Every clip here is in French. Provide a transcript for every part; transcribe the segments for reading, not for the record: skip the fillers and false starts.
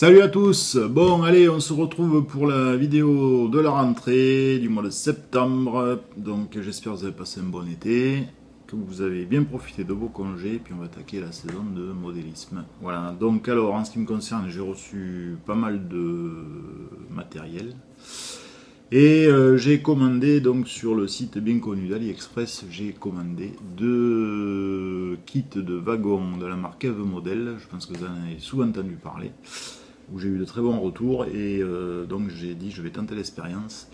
Salut à tous. Bon, allez, on se retrouve pour la vidéo de la rentrée du mois de septembre. Donc, j'espère que vous avez passé un bon été, que vous avez bien profité de vos congés, puis on va attaquer la saison de modélisme. Voilà, donc alors, en ce qui me concerne, j'ai reçu pas mal de matériel. Et j'ai commandé, donc sur le site bien connu d'AliExpress, j'ai commandé 2 kits de wagons de la marque Eve Model. Je pense que vous en avez souvent entendu parler, où j'ai eu de très bons retours, et donc j'ai dit je vais tenter l'expérience.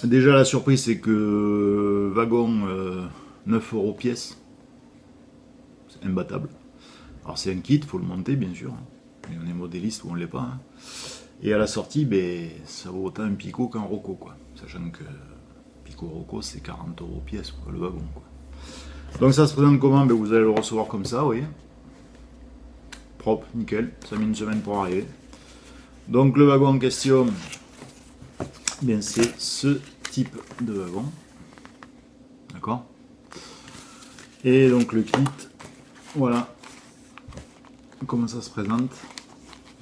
Déjà la surprise c'est que wagon 9 € pièce, c'est imbattable. Alors c'est un kit, il faut le monter bien sûr, mais on est modéliste ou on ne l'est pas. Hein. Et à la sortie, ben, ça vaut autant un Pico qu'un Rocco, quoi. Sachant que Pico Rocco c'est 40 € pièce, quoi, le wagon, quoi. Donc ça se présente comment? Ben, vous allez le recevoir comme ça, vous voyez. Propre, nickel, ça a mis une semaine pour arriver. Donc le wagon en question, bien c'est ce type de wagon, d'accord. Et donc le kit, voilà comment ça se présente.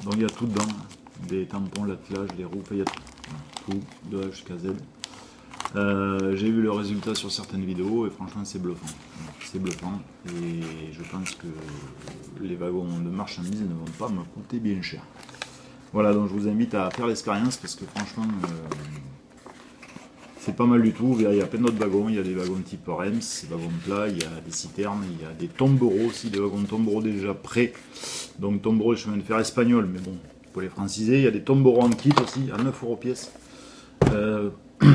Donc il y a tout dedans, des tampons, l'attelage, les roues, il y a tout, de A jusqu'à Z. J'ai vu le résultat sur certaines vidéos et franchement c'est bluffant. C'est bluffant et je pense que les wagons de marchandises ne vont pas me coûter bien cher. Voilà, donc je vous invite à faire l'expérience parce que franchement c'est pas mal du tout. Il y a plein d'autres wagons, il y a des wagons type Rems, des wagons plats, il y a des citernes, il y a des tombereaux aussi, des wagons tombereaux déjà prêts. Donc tombereaux, je chemin de fer espagnol, mais bon, il faut les franciser. Il y a des tombereaux en kit aussi, à 9 € pièce.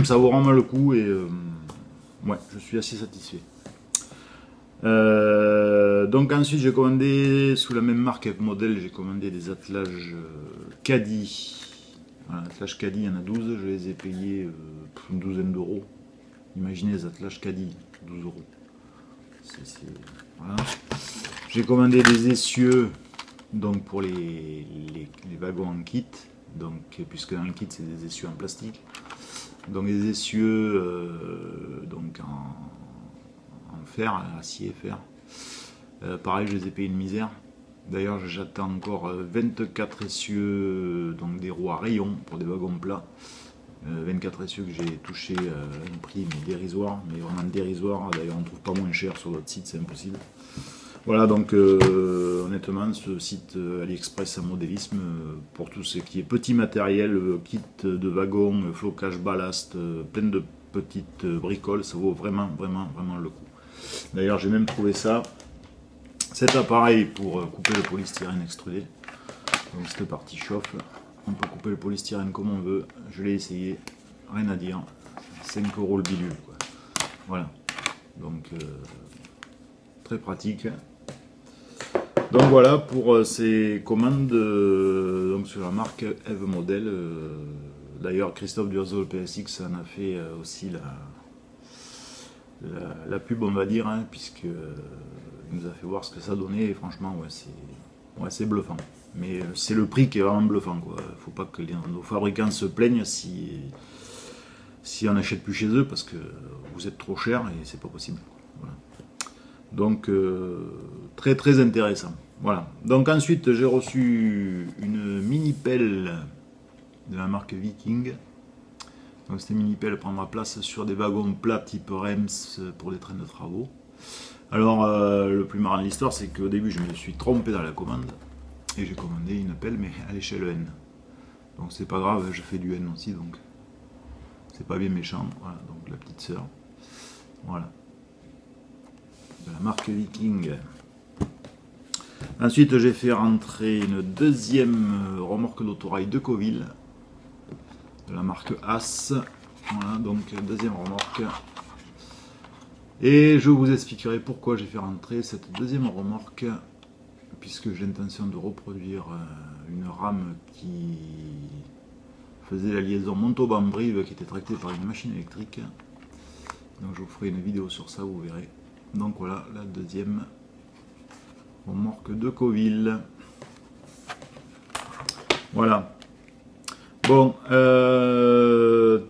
Ça vaut vraiment le coup et ouais, je suis assez satisfait. Donc ensuite j'ai commandé sous la même marque Eve Model, j'ai commandé des attelages Caddy. Voilà, attelages Caddy, il y en a 12, je les ai payés une douzaine d'euros. Imaginez les attelages Caddy, 12 €. Voilà. J'ai commandé des essieux donc pour les wagons en kit, donc, puisque dans le kit c'est des essieux en plastique. Donc des essieux donc en fer, acier, fer. Pareil, je les ai payés une misère. D'ailleurs, j'attends encore 24 essieux, donc des roues à rayons pour des wagons plats. 24 essieux que j'ai touché un prix dérisoire, mais vraiment dérisoire. D'ailleurs, on ne trouve pas moins cher sur d'autres sites, c'est impossible. Voilà, donc honnêtement, ce site AliExpress à modélisme, pour tout ce qui est petit matériel, kit de wagon, flocage, ballast, plein de petites bricoles, ça vaut vraiment, vraiment, vraiment le coup. D'ailleurs, j'ai même trouvé ça, cet appareil pour couper le polystyrène extrudé. Donc cette partie chauffe, on peut couper le polystyrène comme on veut, je l'ai essayé, rien à dire, 5 € le bidule, quoi. Voilà, donc très pratique. Donc voilà pour ces commandes donc sur la marque Eve Model. D'ailleurs Christophe Durazzo, le PSX, en a fait aussi la pub, on va dire, hein, puisque il nous a fait voir ce que ça donnait et franchement ouais, c'est bluffant. Mais c'est le prix qui est vraiment bluffant, quoi. Faut pas que nos fabricants se plaignent si on n'achète plus chez eux parce que vous êtes trop cher et c'est pas possible. Voilà. Donc très très intéressant. Voilà. Donc ensuite j'ai reçu une mini pelle de la marque Viking. Donc cette mini pelle prendra place sur des wagons plats type Rems pour des trains de travaux. Alors le plus marrant de l'histoire, c'est qu'au début je me suis trompé dans la commande et j'ai commandé une pelle mais à l'échelle N. Donc c'est pas grave, je fais du N aussi, donc c'est pas bien méchant. Voilà, donc la petite sœur. Voilà. De la marque Viking. Ensuite j'ai fait rentrer une deuxième remorque d'autorail de Coville de la marque As. Voilà, donc deuxième remorque. Et je vous expliquerai pourquoi j'ai fait rentrer cette deuxième remorque, puisque j'ai l'intention de reproduire une rame qui faisait la liaison Montauban-Brive, qui était tractée par une machine électrique. Donc je vous ferai une vidéo sur ça, vous verrez. Donc voilà la deuxième remorque de Coville. Voilà. Bon,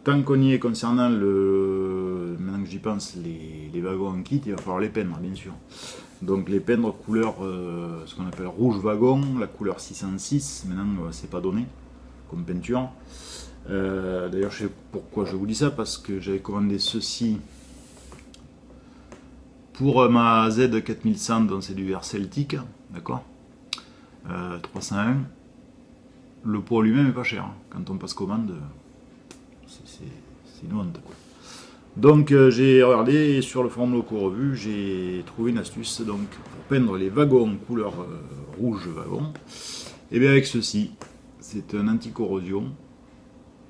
tant qu'on y est concernant maintenant que que j'y pense, les wagons en kit, il va falloir les peindre, bien sûr. Donc les peindre couleur, ce qu'on appelle rouge wagon, la couleur 606, maintenant c'est pas donné comme peinture. D'ailleurs je sais pourquoi je vous dis ça, parce que j'avais commandé ceci pour ma Z4100, donc c'est du verre celtique, d'accord, 301. Le poids lui-même est pas cher, hein. Quand on passe commande, c'est une honte, quoi. Donc j'ai regardé sur le forum Loco Revue, j'ai trouvé une astuce donc pour peindre les wagons couleur rouge wagon. Et bien avec ceci, c'est un anti-corrosion. Vous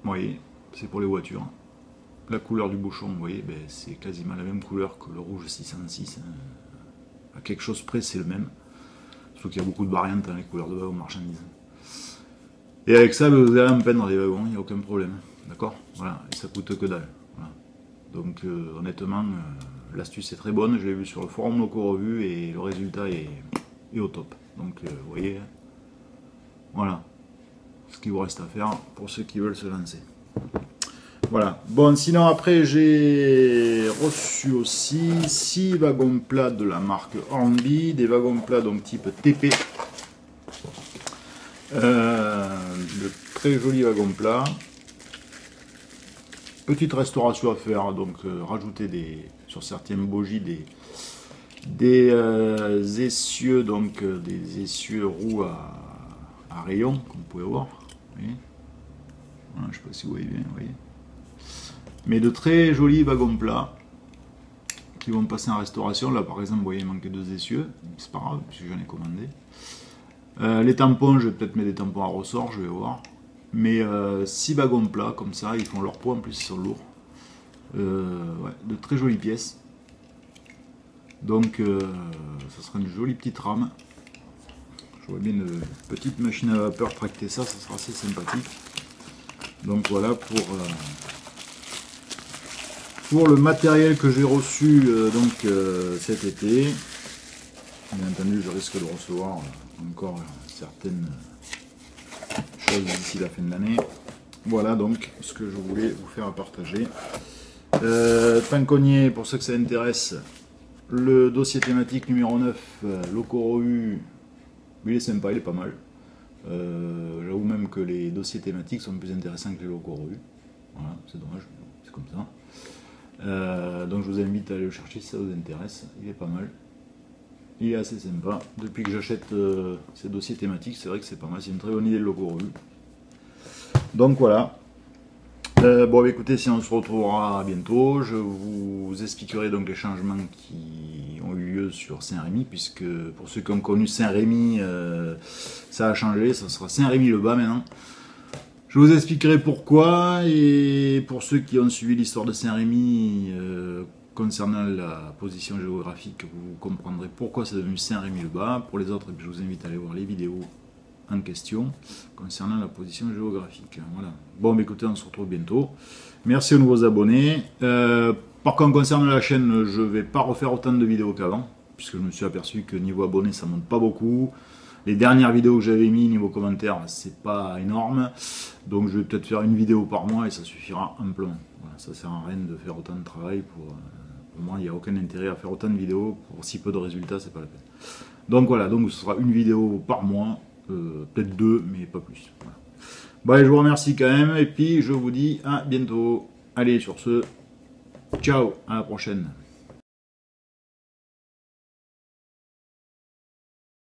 voyez, c'est pour les voitures. La couleur du bouchon, vous voyez, ben, c'est quasiment la même couleur que le rouge 606. Hein. À quelque chose près, c'est le même. Sauf qu'il y a beaucoup de variantes dans les couleurs de wagons marchandises. Et avec ça, ben, vous allez en peindre les wagons, il n'y a aucun problème. D'accord? Voilà, et ça coûte que dalle. Voilà. Donc honnêtement, l'astuce est très bonne, je l'ai vu sur le forum Loco Revue et le résultat est au top. Donc vous voyez, voilà ce qu'il vous reste à faire pour ceux qui veulent se lancer. Voilà, bon sinon après j'ai reçu aussi 6 wagons plats de la marque Hornby, des wagons plats donc type TP. De très jolis wagons plats. Petite restauration à faire, donc rajouter sur certaines bogies des essieux, donc des essieux roues à rayons, comme vous pouvez voir. Vous voyez, voilà, je ne sais pas si vous voyez bien, vous voyez. Mais de très jolis wagons plats qui vont passer en restauration. Là par exemple, vous voyez, il manque 2 essieux, c'est pas grave, puisque j'en ai commandé. Les tampons, je vais peut-être mettre des tampons à ressort, je vais voir. Mais 6 wagons plats comme ça, ils font leur poids, en plus ils sont lourds. Ouais, de très jolies pièces. Donc ça sera une jolie petite rame. Je vois bien une petite machine à vapeur tracter ça, ça sera assez sympathique. Donc voilà pour le matériel que j'ai reçu cet été. Bien entendu, je risque de recevoir encore certaines choses d'ici la fin de l'année. Voilà donc ce que je voulais vous faire partager. Tant qu'on y est, pour ceux que ça intéresse, le dossier thématique numéro 9, Loco Revue, il est sympa, il est pas mal. J'avoue même que les dossiers thématiques sont plus intéressants que les Loco Revue. Voilà, c'est dommage, c'est comme ça. Donc je vous invite à aller le chercher si ça vous intéresse, il est pas mal. Il est assez sympa. Depuis que j'achète ces dossiers thématiques, c'est vrai que c'est pas mal. C'est une très bonne idée de Loco Revue. Donc voilà. Bon, écoutez, si on se retrouvera bientôt, je vous expliquerai donc les changements qui ont eu lieu sur Saint-Rémy, puisque pour ceux qui ont connu Saint-Rémy, ça a changé. Ça sera Saint-Rémy-le-Bas maintenant. Je vous expliquerai pourquoi, et pour ceux qui ont suivi l'histoire de Saint-Rémy, concernant la position géographique, vous comprendrez pourquoi c'est devenu Saint-Rémy-le-Bas. Pour les autres, je vous invite à aller voir les vidéos en question concernant la position géographique. Voilà. Bon, mais écoutez, on se retrouve bientôt. Merci aux nouveaux abonnés. Par contre, concernant la chaîne, je ne vais pas refaire autant de vidéos qu'avant, puisque je me suis aperçu que niveau abonnés, ça ne monte pas beaucoup. Les dernières vidéos que j'avais mis niveau commentaires, c'est pas énorme. Donc je vais peut-être faire une vidéo par mois et ça suffira amplement. Voilà, ça sert à rien de faire autant de travail pour moi, il n'y a aucun intérêt à faire autant de vidéos pour si peu de résultats, c'est pas la peine. Donc voilà, donc ce sera une vidéo par mois, peut-être 2, mais pas plus. Voilà. Bon, allez, je vous remercie quand même, et puis je vous dis à bientôt. Allez, sur ce, ciao, à la prochaine.